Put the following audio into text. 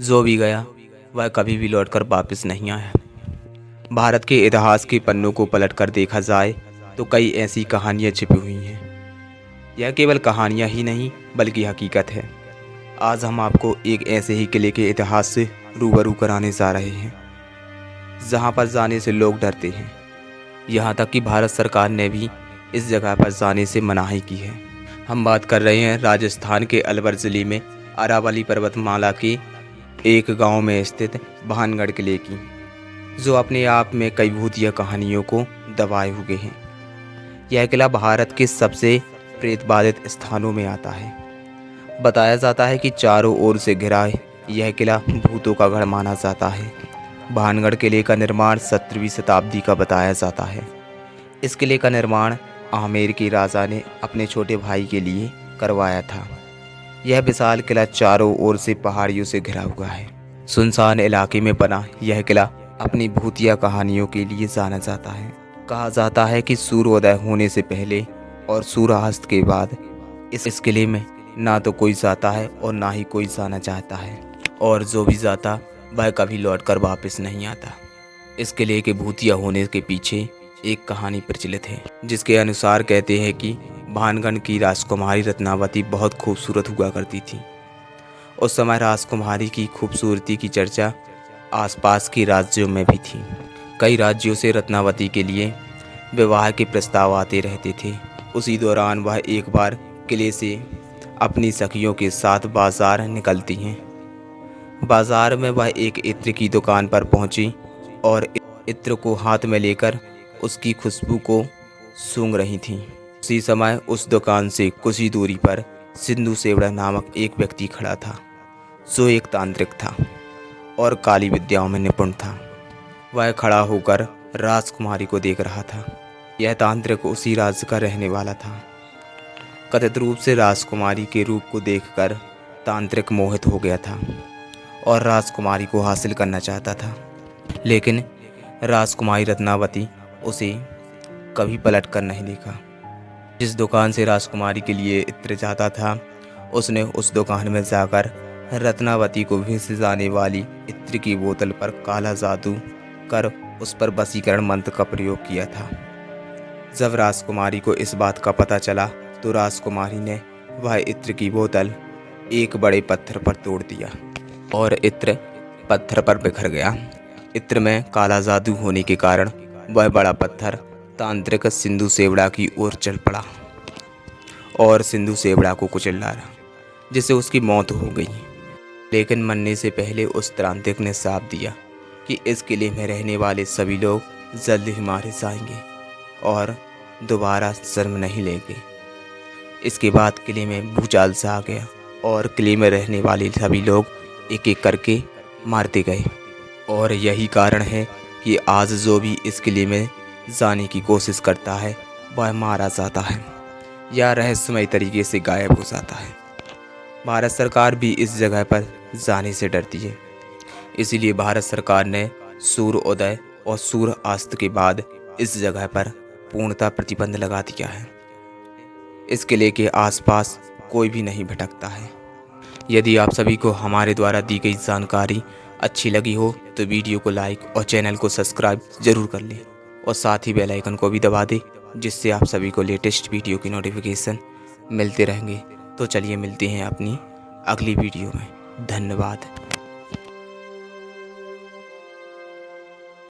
जो भी गया वह कभी भी लौटकर वापस नहीं आया। भारत के इतिहास के पन्नों को पलटकर देखा जाए तो कई ऐसी कहानियाँ छिपी हुई हैं। यह केवल कहानियाँ ही नहीं बल्कि हकीकत है। आज हम आपको एक ऐसे ही किले के इतिहास से रूबरू कराने जा रहे हैं जहाँ पर जाने से लोग डरते हैं। यहाँ तक कि भारत सरकार ने भी इस जगह पर जाने से मनाही की है। हम बात कर रहे हैं राजस्थान के अलवर ज़िले में अरावली पर्वतमाला के एक गांव में स्थित भानगढ़ किले की, जो अपने आप में कई भूतिया कहानियों को दबाए हुए हैं। यह किला भारत के सबसे प्रेतबाधित स्थानों में आता है। बताया जाता है कि चारों ओर से घिरा यह किला भूतों का गढ़ माना जाता है। भानगढ़ किले का निर्माण 17वीं शताब्दी का बताया जाता है। इस किले का निर्माण आमेर के राजा ने अपने छोटे भाई के लिए करवाया था। यह विशाल किला चारों ओर से पहाड़ियों से घिरा हुआ है। सुनसान इलाके में बना यह किला अपनी भूतिया कहानियों के लिए जाना जाता है। कहा जाता है कि सूर्योदय होने से पहले और सूर्यास्त के बाद इस किले में ना तो कोई जाता है और ना ही कोई जाना चाहता है, और जो भी जाता वह कभी लौटकर वापस नहीं आता। इस किले के भूतिया होने के पीछे एक कहानी प्रचलित है, जिसके अनुसार कहते हैं कि भानगढ़ की राजकुमारी रत्नावती बहुत खूबसूरत हुआ करती थी। उस समय राजकुमारी की खूबसूरती की चर्चा आसपास के राज्यों में भी थी। कई राज्यों से रत्नावती के लिए विवाह के प्रस्ताव आते रहते थे। उसी दौरान वह एक बार किले से अपनी सखियों के साथ बाजार निकलती हैं। बाजार में वह एक इत्र की दुकान पर पहुंची और इत्र को हाथ में लेकर उसकी खुशबू को सूंघ रही थीं। उसी समय उस दुकान से कुछ ही दूरी पर सिंधु सेवड़ा नामक एक व्यक्ति खड़ा था, जो एक तांत्रिक था और काली विद्याओं में निपुण था। वह खड़ा होकर राजकुमारी को देख रहा था। यह तांत्रिक उसी राज्य का रहने वाला था। कथित रूप से राजकुमारी के रूप को देखकर तांत्रिक मोहित हो गया था और राजकुमारी को हासिल करना चाहता था, लेकिन राजकुमारी रत्नावती उसे कभी पलट कर नहीं देखा। जिस दुकान से राजकुमारी के लिए इत्र जाता था, उसने उस दुकान में जाकर रत्नावती को भेज जाने वाली इत्र की बोतल पर काला जादू कर उस पर वशीकरण मंत्र का प्रयोग किया था। जब राजकुमारी को इस बात का पता चला तो राजकुमारी ने वह इत्र की बोतल एक बड़े पत्थर पर तोड़ दिया और इत्र पत्थर पर बिखर गया। इत्र में काला जादू होने के कारण वह बड़ा पत्थर तांत्रिक सिंधु सेवड़ा की ओर चल पड़ा और सिंधु सेवड़ा को कुचल डाला, जिससे उसकी मौत हो गई। लेकिन मरने से पहले उस तांत्रिक ने श्राप दिया कि इस किले में रहने वाले सभी लोग जल्द ही मारे जाएंगे और दोबारा जन्म नहीं लेंगे। इसके बाद किले में भूचाल सा आ गया और किले में रहने वाले सभी लोग एक एक करके मारते गए। और यही कारण है कि आज जो भी इस किले में जाने की कोशिश करता है वह मारा जाता है या रहस्यमय तरीके से गायब हो जाता है। भारत सरकार भी इस जगह पर जाने से डरती है। इसीलिए भारत सरकार ने सूर्योदय और सूर्यास्त के बाद इस जगह पर पूर्णतः प्रतिबंध लगा दिया है। इस किले के आसपास कोई भी नहीं भटकता है। यदि आप सभी को हमारे द्वारा दी गई जानकारी अच्छी लगी हो तो वीडियो को लाइक और चैनल को सब्सक्राइब ज़रूर कर लें और साथ ही बेल आइकन को भी दबा दें, जिससे आप सभी को लेटेस्ट वीडियो की नोटिफिकेशन मिलते रहेंगे। तो चलिए मिलते हैं अपनी अगली वीडियो में। धन्यवाद।